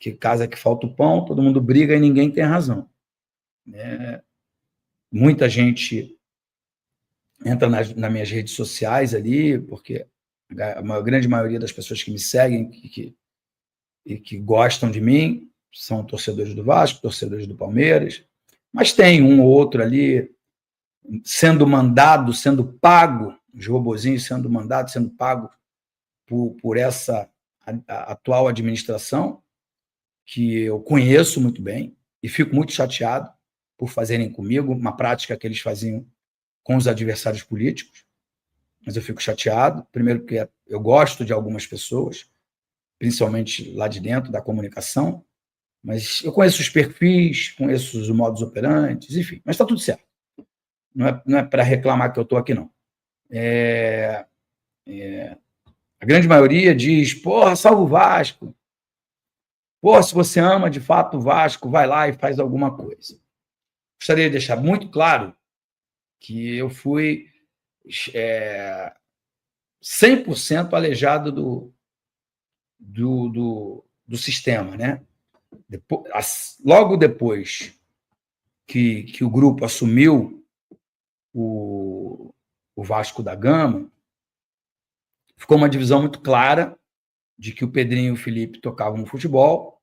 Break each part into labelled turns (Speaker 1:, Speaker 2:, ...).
Speaker 1: que casa que falta o pão, todo mundo briga e ninguém tem razão. Muita gente entra nas minhas redes sociais ali, porque a grande maioria das pessoas que me seguem e que gostam de mim são torcedores do Vasco, torcedores do Palmeiras, mas tem um ou outro ali sendo mandado, sendo pago, os robozinhos sendo mandados, sendo pago por essa atual administração, que eu conheço muito bem e fico muito chateado por fazerem comigo uma prática que eles faziam com os adversários políticos, mas eu fico chateado, primeiro porque eu gosto de algumas pessoas, principalmente lá de dentro da comunicação, mas eu conheço os perfis, conheço os modus operantes, enfim, mas está tudo certo. Não é para reclamar que eu estou aqui, não. A grande maioria diz, porra, salva o Vasco. Porra, se você ama de fato o Vasco, vai lá e faz alguma coisa. Gostaria de deixar muito claro que eu fui 100% aleijado do sistema, né? Logo depois que o grupo assumiu o Vasco da Gama, ficou uma divisão muito clara de que o Pedrinho e o Felipe tocavam no futebol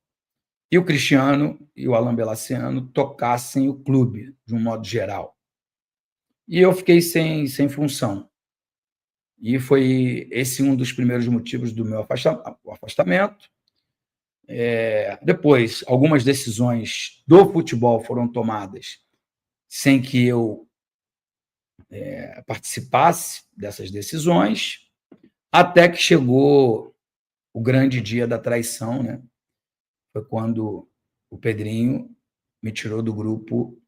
Speaker 1: e o Cristiano e o Alain Belaciano tocassem o clube, de um modo geral. E eu fiquei sem função. E foi esse um dos primeiros motivos do meu afastamento. Depois, algumas decisões do futebol foram tomadas sem que eu participasse dessas decisões, até que chegou o grande dia da traição, né? Foi quando o Pedrinho me tirou do grupo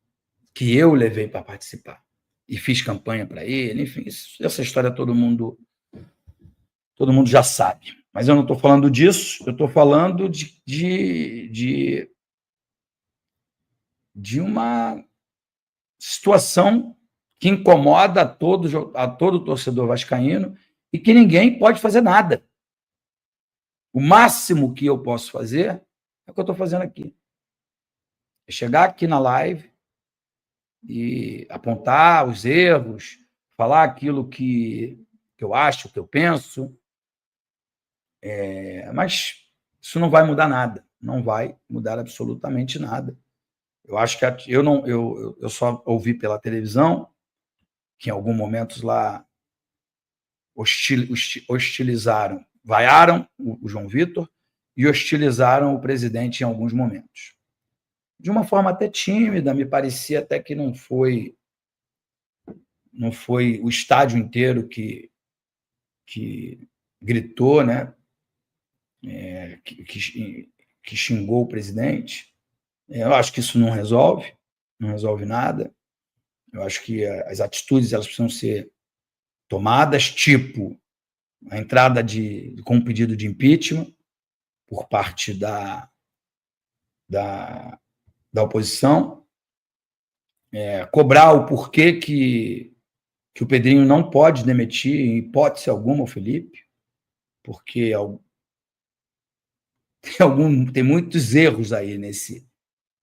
Speaker 1: que eu levei para participar. E fiz campanha para ele, enfim, essa história todo mundo já sabe. Mas eu não estou falando disso, eu estou falando de uma situação que incomoda a todo torcedor vascaíno e que ninguém pode fazer nada. O máximo que eu posso fazer é o que eu estou fazendo aqui. É chegar aqui na live e apontar os erros, falar aquilo que eu acho, que eu penso, mas isso não vai mudar nada, não vai mudar absolutamente nada. Eu acho que eu só ouvi pela televisão que em alguns momentos lá hostilizaram, vaiaram o João Vitor e hostilizaram o presidente em alguns momentos. De uma forma até tímida, me parecia até que não foi o estádio inteiro que gritou, né? Que xingou o presidente. Eu acho que isso não resolve nada. Eu acho que as atitudes elas precisam ser tomadas, tipo a entrada com um pedido de impeachment por parte da oposição, cobrar o porquê que o Pedrinho não pode demitir, em hipótese alguma, o Felipe, porque tem muitos erros aí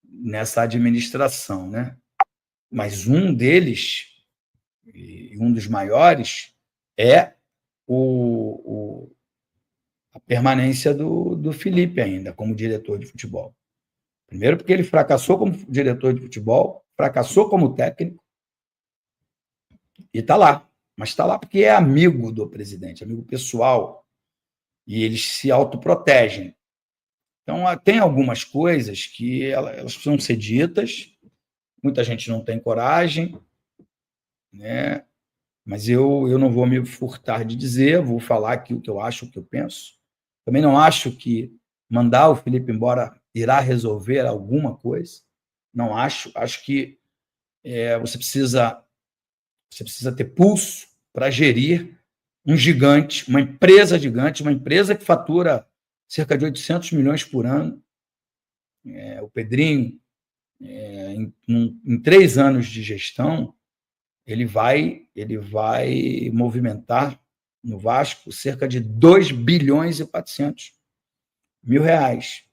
Speaker 1: nessa administração, né? Mas um deles, e um dos maiores, é a permanência do Felipe ainda como diretor de futebol. Primeiro porque ele fracassou como diretor de futebol, fracassou como técnico e está lá. Mas está lá porque é amigo do presidente, amigo pessoal, e eles se autoprotegem. Então, tem algumas coisas que elas precisam ser ditas, muita gente não tem coragem, né? Mas eu não vou me furtar de dizer, vou falar aqui o que eu acho, o que eu penso. Também não acho que mandar o Felipe embora irá resolver alguma coisa. Não acho. Acho que você precisa ter pulso para gerir um gigante, uma empresa gigante, uma empresa que fatura cerca de 800 milhões por ano. O Pedrinho, em 3 anos de gestão, ele vai movimentar no Vasco cerca de 2 bilhões e 400 mil reais.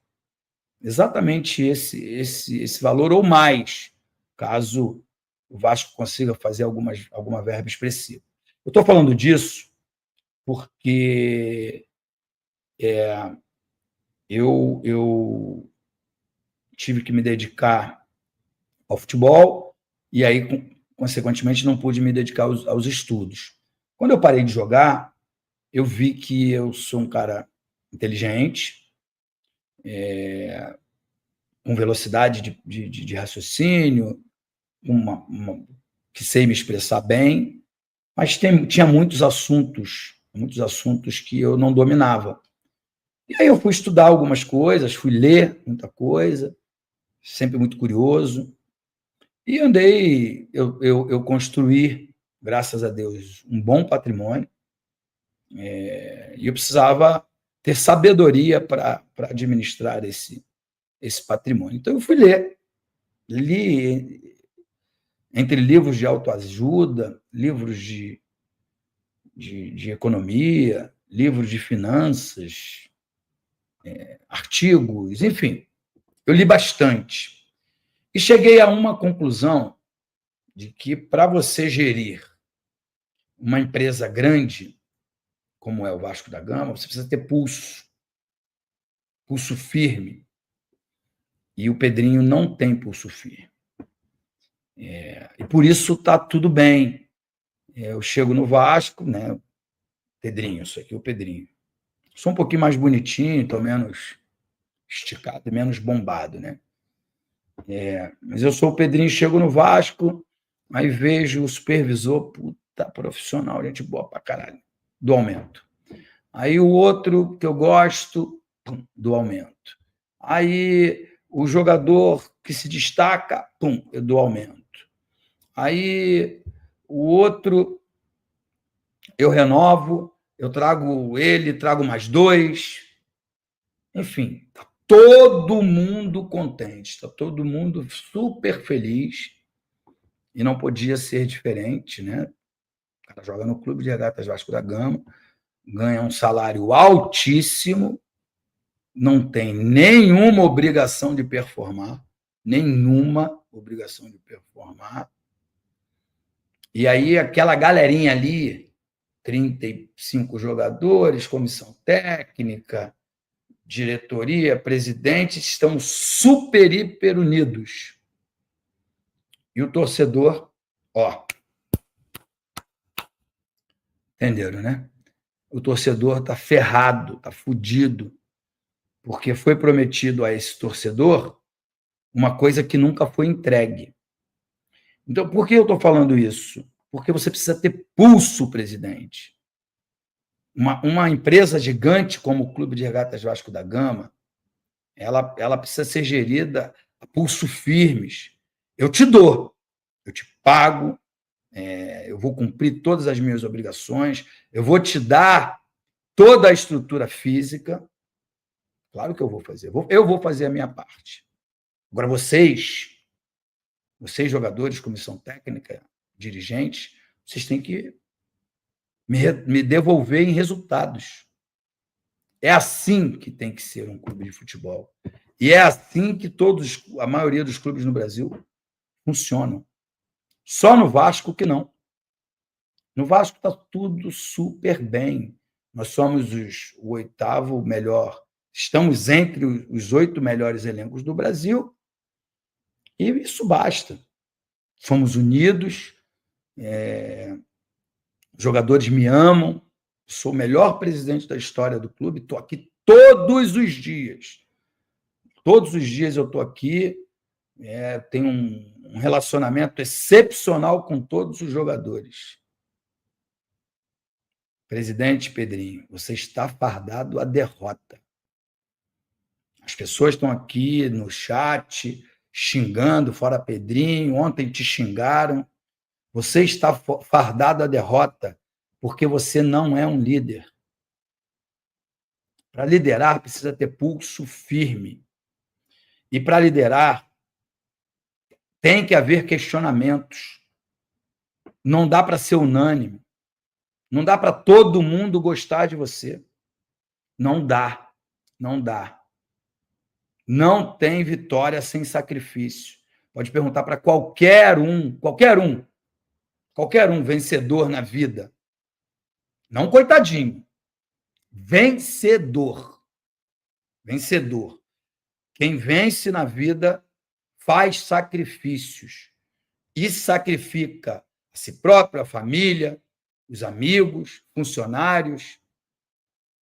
Speaker 1: exatamente esse valor ou mais, caso o Vasco consiga fazer alguma verba expressiva. Eu estou falando disso porque eu tive que me dedicar ao futebol e aí, consequentemente, não pude me dedicar aos estudos. Quando eu parei de jogar, eu vi que eu sou um cara inteligente, com velocidade de raciocínio, que sei me expressar bem, mas tinha muitos assuntos que eu não dominava. E aí eu fui estudar algumas coisas, fui ler muita coisa, sempre muito curioso, e eu construí, graças a Deus, um bom patrimônio, e eu precisava ter sabedoria para administrar esse patrimônio. Então eu fui li entre livros de autoajuda, livros de economia, livros de finanças, artigos, enfim, eu li bastante. E cheguei a uma conclusão de que, para você gerir uma empresa grande, como é o Vasco da Gama, você precisa ter pulso firme. E o Pedrinho não tem pulso firme. E por isso está tudo bem. Eu chego no Vasco, né? Pedrinho, isso aqui é o Pedrinho. Sou um pouquinho mais bonitinho, estou menos esticado, menos bombado, né? Mas eu sou o Pedrinho, chego no Vasco, aí vejo o supervisor, puta profissional, gente boa pra caralho, do aumento. Aí o outro que eu gosto, do aumento. Aí o jogador que se destaca, eu dou aumento. Aí o outro eu renovo, eu trago ele, trago mais 2. Enfim, está todo mundo contente, está todo mundo super feliz e não podia ser diferente, né? O cara joga no Clube de Regatas Vasco da Gama, ganha um salário altíssimo, não tem nenhuma obrigação de performar, E aí aquela galerinha ali, 35 jogadores, comissão técnica, diretoria, presidente, estão super, hiper unidos. E o torcedor, entenderam, né? O torcedor está ferrado, está fudido, porque foi prometido a esse torcedor uma coisa que nunca foi entregue. Então, por que eu estou falando isso? Porque você precisa ter pulso, presidente. Uma empresa gigante como o Clube de Regatas Vasco da Gama, ela precisa ser gerida a pulso firmes. Eu te dou, eu te pago, eu vou cumprir todas as minhas obrigações, eu vou te dar toda a estrutura física. Claro que eu vou fazer. Eu vou fazer a minha parte. Agora, vocês jogadores, comissão técnica, dirigentes, vocês têm que me devolver em resultados. É assim que tem que ser um clube de futebol. E é assim que a maioria dos clubes no Brasil funcionam. Só no Vasco que não. No Vasco está tudo super bem. Nós somos o 8º melhor. Estamos entre os 8 melhores elencos do Brasil. E isso basta. Somos unidos. Os jogadores me amam. Sou o melhor presidente da história do clube. Estou aqui todos os dias. Todos os dias eu estou aqui. Tenho um relacionamento excepcional com todos os jogadores. Presidente Pedrinho, você está fardado à derrota. As pessoas estão aqui no chat xingando, fora Pedrinho, ontem te xingaram. Você está fardado à derrota porque você não é um líder. Para liderar, precisa ter pulso firme. E para liderar, tem que haver questionamentos. Não dá para ser unânime. Não dá para todo mundo gostar de você. Não dá. Não dá. Não tem vitória sem sacrifício. Pode perguntar para qualquer um vencedor na vida. Não coitadinho. Vencedor. Vencedor. Quem vence na vida faz sacrifícios e sacrifica a si próprio, a família, os amigos, funcionários.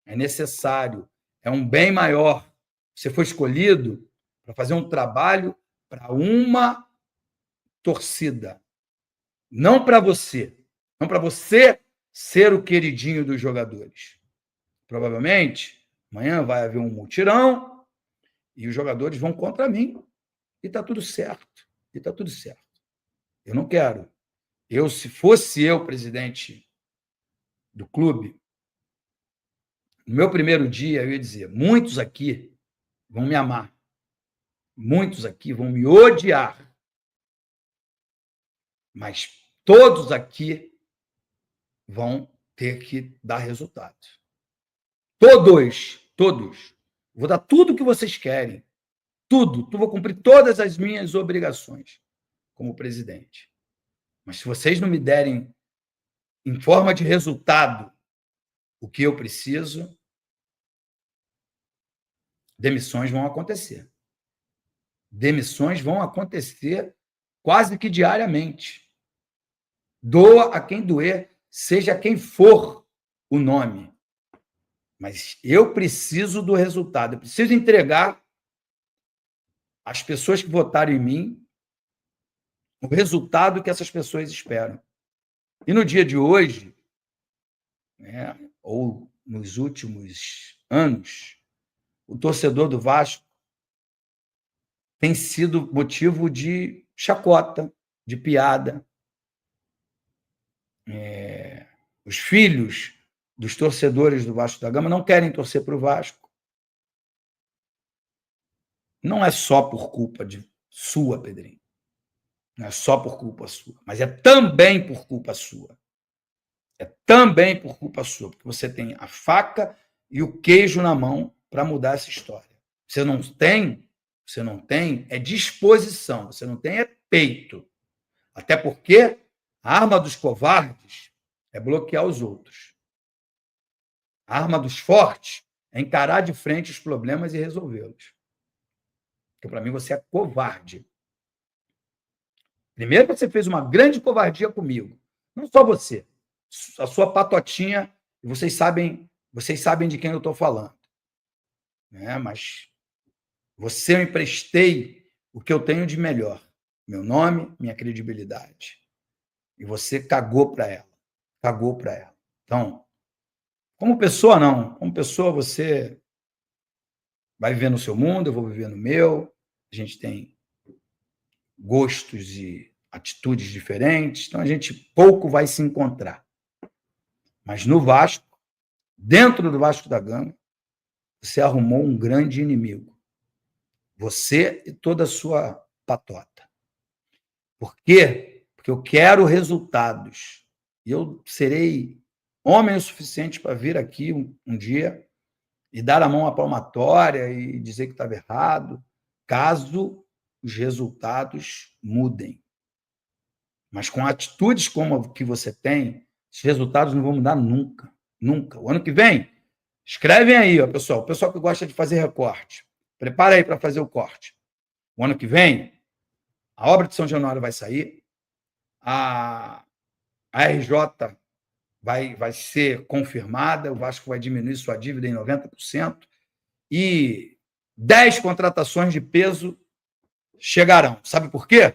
Speaker 1: É necessário. É um bem maior. Você foi escolhido para fazer um trabalho para uma torcida, não para você. Não para você ser o queridinho dos jogadores. Provavelmente, amanhã vai haver um mutirão e os jogadores vão contra mim. E está tudo certo. E está tudo certo. Eu não quero. Se fosse eu presidente do clube, no meu primeiro dia, eu ia dizer: muitos aqui vão me amar. Muitos aqui vão me odiar. Mas todos aqui vão ter que dar resultado. Todos. Vou dar tudo o que vocês querem. Tudo. Vou cumprir todas as minhas obrigações como presidente. Mas se vocês não me derem, em forma de resultado, o que eu preciso, demissões vão acontecer. Demissões vão acontecer quase que diariamente. Doa a quem doer, seja quem for o nome. Mas eu preciso do resultado. Eu preciso entregar às pessoas que votaram em mim o resultado que essas pessoas esperam. E no dia de hoje, né, ou nos últimos anos, o torcedor do Vasco tem sido motivo de chacota, de piada. Os filhos dos torcedores do Vasco da Gama não querem torcer para o Vasco. Não é só por culpa sua, Pedrinho. Não é só por culpa sua, mas é também por culpa sua. É também por culpa sua, porque você tem a faca e o queijo na mão para mudar essa história. Você não tem é disposição, você não tem é peito. Até porque a arma dos covardes é bloquear os outros. A arma dos fortes é encarar de frente os problemas e resolvê-los. Porque, para mim, você é covarde. Primeiro, você fez uma grande covardia comigo. Não só você. A sua patotinha, e vocês sabem de quem eu estou falando. Mas você eu emprestei o que eu tenho de melhor. Meu nome, minha credibilidade. E você cagou para ela. Cagou para ela. Então, como pessoa, não. Como pessoa, você vai viver no seu mundo, eu vou viver no meu. A gente tem gostos e atitudes diferentes, então a gente pouco vai se encontrar. Mas no Vasco, dentro do Vasco da Gama, você arrumou um grande inimigo. Você e toda a sua patota. Por quê? Porque eu quero resultados. E eu serei homem o suficiente para vir aqui um dia e dar a mão à palmatória e dizer que estava errado, caso os resultados mudem. Mas com atitudes como a que você tem, os resultados não vão mudar nunca. Nunca. O ano que vem, escrevem aí, ó, pessoal. O pessoal que gosta de fazer recorte. Prepara aí para fazer o corte. O ano que vem, a obra de São Januário vai sair, a RJ vai ser confirmada, o Vasco vai diminuir sua dívida em 90% e 10 contratações de peso chegarão. Sabe por quê?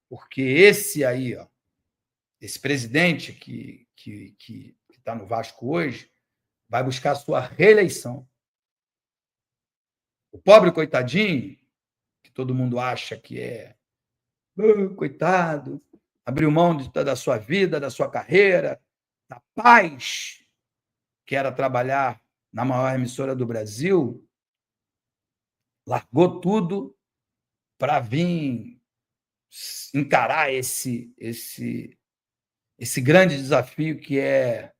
Speaker 1: Porque esse aí, ó, esse presidente que está no Vasco hoje, vai buscar a sua reeleição. O pobre coitadinho, que todo mundo acha que é coitado, abriu mão da sua vida, da sua carreira, da paz, que era trabalhar na maior emissora do Brasil, largou tudo para vir encarar esse grande desafio que é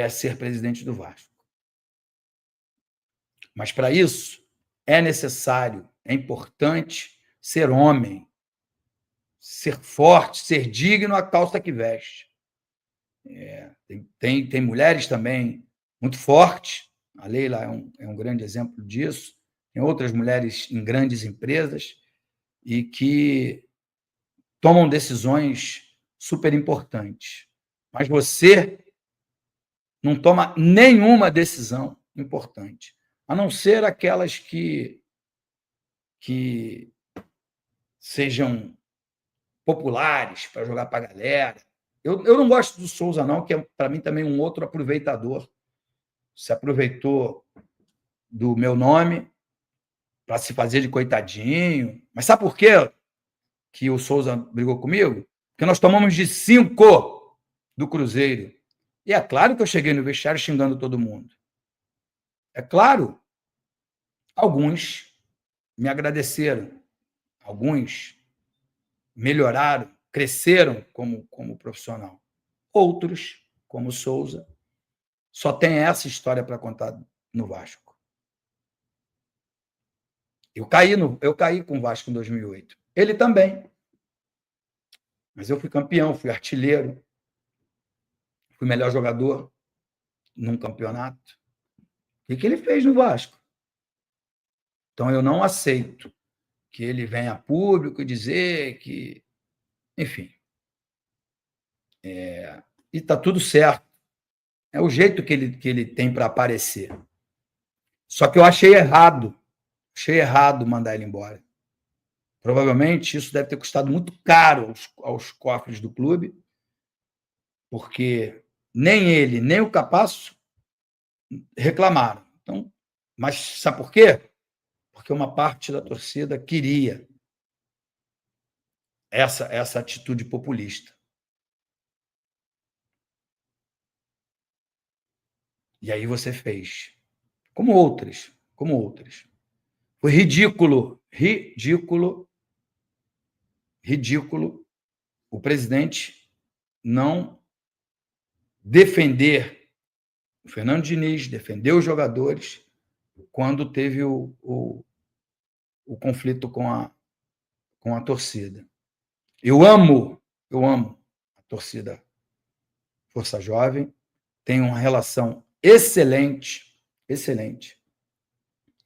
Speaker 1: ser presidente do Vasco. Mas para isso é necessário, é importante ser homem, ser forte, ser digno à calça que veste. Tem mulheres também muito fortes, a Leila é um grande exemplo disso, tem outras mulheres em grandes empresas e que tomam decisões super importantes. Mas você não toma nenhuma decisão importante, a não ser aquelas que sejam populares para jogar para a galera. Eu não gosto do Souza, não, que é, para mim, também um outro aproveitador. Se aproveitou do meu nome para se fazer de coitadinho. Mas sabe por quê que o Souza brigou comigo? Porque nós tomamos de 5 do Cruzeiro. E é claro que eu cheguei no vestiário xingando todo mundo. É claro. Alguns me agradeceram. Alguns melhoraram, cresceram como profissional. Outros, como o Souza, só tem essa história para contar no Vasco. Eu caí com o Vasco em 2008. Ele também. Mas eu fui campeão, fui artilheiro, fui melhor jogador num campeonato. O que ele fez no Vasco? Então eu não aceito que ele venha a público dizer que. Enfim. E está tudo certo. É o jeito que ele tem para aparecer. Só que eu achei errado mandar ele embora. Provavelmente isso deve ter custado muito caro aos cofres do clube, porque nem ele, nem o Capasso reclamaram. Então, mas sabe por quê? Porque uma parte da torcida queria essa atitude populista. E aí você fez. Como outras. Foi ridículo o presidente não defender o Fernando Diniz, defender os jogadores quando teve o conflito com a torcida. Eu amo a torcida Força Jovem, tenho uma relação excelente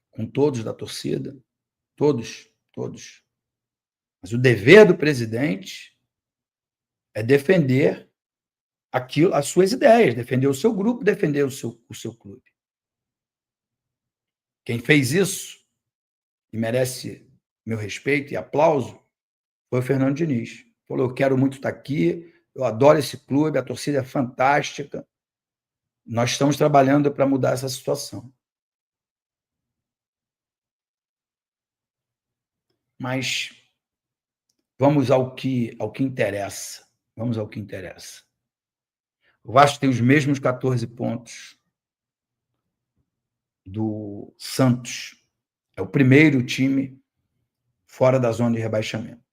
Speaker 1: com todos da torcida, todos. Mas o dever do presidente é defender as suas ideias, defender o seu grupo, defender o seu clube. Quem fez isso e merece meu respeito e aplauso foi o Fernando Diniz. Falou: eu quero muito estar aqui, eu adoro esse clube, a torcida é fantástica, nós estamos trabalhando para mudar essa situação. Mas vamos ao que interessa. O Vasco tem os mesmos 14 pontos do Santos. É o primeiro time fora da zona de rebaixamento.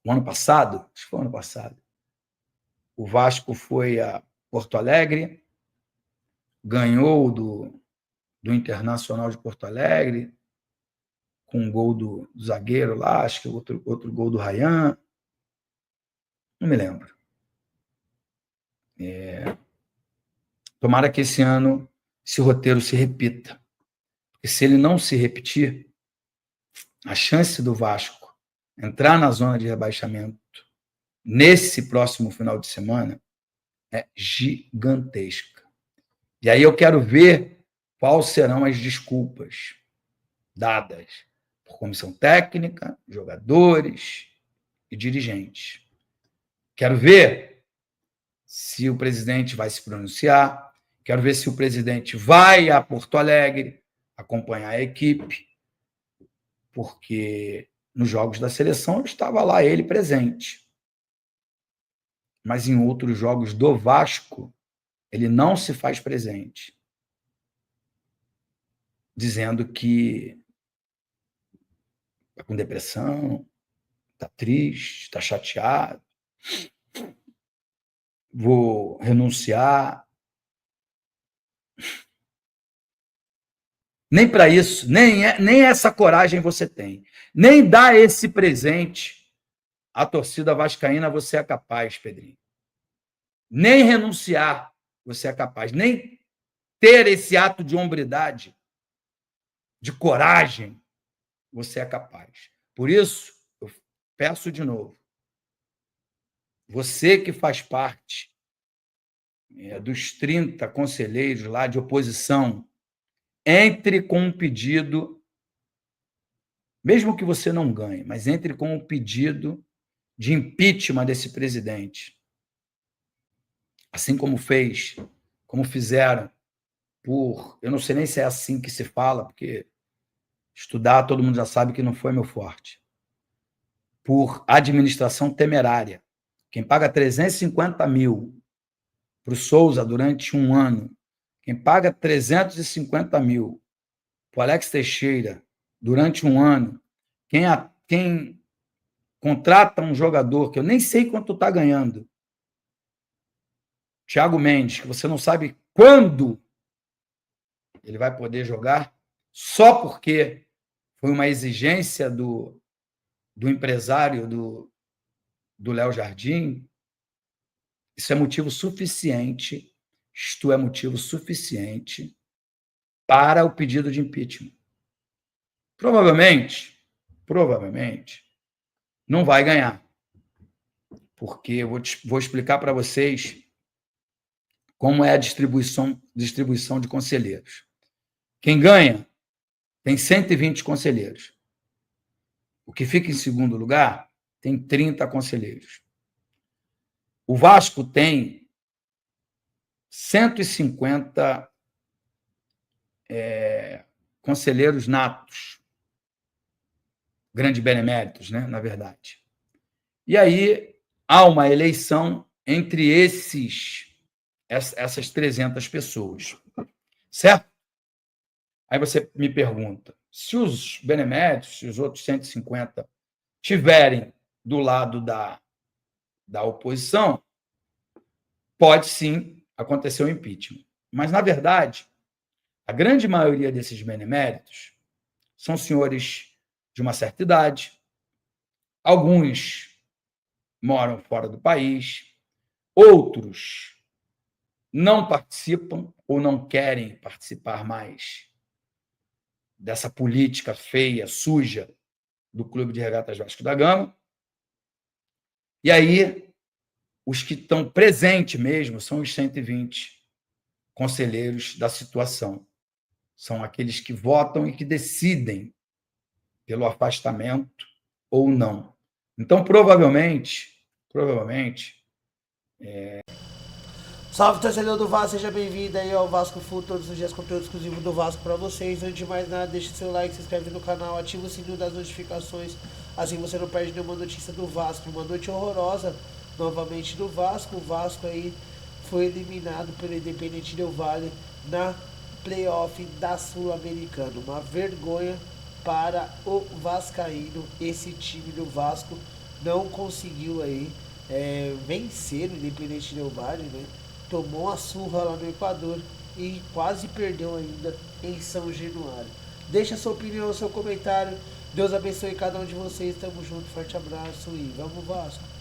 Speaker 1: O ano passado, acho que foi o ano passado, o Vasco foi a Porto Alegre, ganhou do Internacional de Porto Alegre, com um gol do zagueiro lá, acho que outro gol do Ryan, não me lembro. Tomara que esse ano esse roteiro se repita. Porque se ele não se repetir, a chance do Vasco entrar na zona de rebaixamento nesse próximo final de semana é gigantesca. E aí eu quero ver quais serão as desculpas dadas por comissão técnica, jogadores e dirigentes. Quero ver se o presidente vai se pronunciar, quero ver se o presidente vai a Porto Alegre acompanhar a equipe, porque nos jogos da seleção estava lá ele presente. Mas em outros jogos do Vasco, ele não se faz presente, dizendo que está com depressão, está triste, está chateado, vou renunciar. Nem para isso, nem essa coragem você tem. Nem dar esse presente à torcida vascaína você é capaz, Pedrinho. Nem renunciar você é capaz. Nem ter esse ato de hombridade, de coragem, você é capaz. Por isso, eu peço de novo, você que faz parte dos 30 conselheiros lá de oposição, entre com um pedido, mesmo que você não ganhe, mas entre com um pedido de impeachment desse presidente. Assim como fizeram eu não sei nem se é assim que se fala, porque estudar todo mundo já sabe que não foi meu forte. Por administração temerária. Quem paga 350 mil para o Souza durante um ano, quem paga 350 mil para o Alex Teixeira durante um ano, quem contrata um jogador que eu nem sei quanto está ganhando, Thiago Mendes, que você não sabe quando ele vai poder jogar, só porque foi uma exigência do empresário do Léo Jardim, isso é motivo suficiente, isto é motivo suficiente para o pedido de impeachment. Provavelmente, não vai ganhar, porque eu vou explicar para vocês como é a distribuição de conselheiros. Quem ganha tem 120 conselheiros. O que fica em segundo lugar tem 30 conselheiros. O Vasco tem 150 conselheiros natos, grandes beneméritos, né, na verdade. E aí há uma eleição entre essas 300 pessoas, certo? Aí você me pergunta, se os beneméritos, se os outros 150 tiverem do lado da oposição, pode sim acontecer o impeachment. Mas, na verdade, a grande maioria desses beneméritos são senhores de uma certa idade, alguns moram fora do país, outros não participam ou não querem participar mais dessa política feia, suja do Clube de Regatas Vasco da Gama. E aí, os que estão presentes mesmo são os 120 conselheiros da situação. São aqueles que votam e que decidem pelo afastamento ou não. Então, provavelmente...
Speaker 2: Salve, torcedor do Vasco, seja bem-vindo aí ao Vasco Full, todos os dias conteúdo exclusivo do Vasco pra vocês. Antes de mais nada, deixe seu like, se inscreve no canal, ativa o sininho das notificações, assim você não perde nenhuma notícia do Vasco. Uma noite horrorosa, novamente do Vasco. O Vasco aí foi eliminado pelo Independente Del Valle na playoff da Sul-Americana. Uma vergonha para o vascaíno. Esse time do Vasco não conseguiu aí vencer o Independente Del Valle, né? Tomou uma surra lá no Equador e quase perdeu ainda em São Januário. Deixa sua opinião, seu comentário. Deus abençoe cada um de vocês. Tamo junto, forte abraço e vamos Vasco!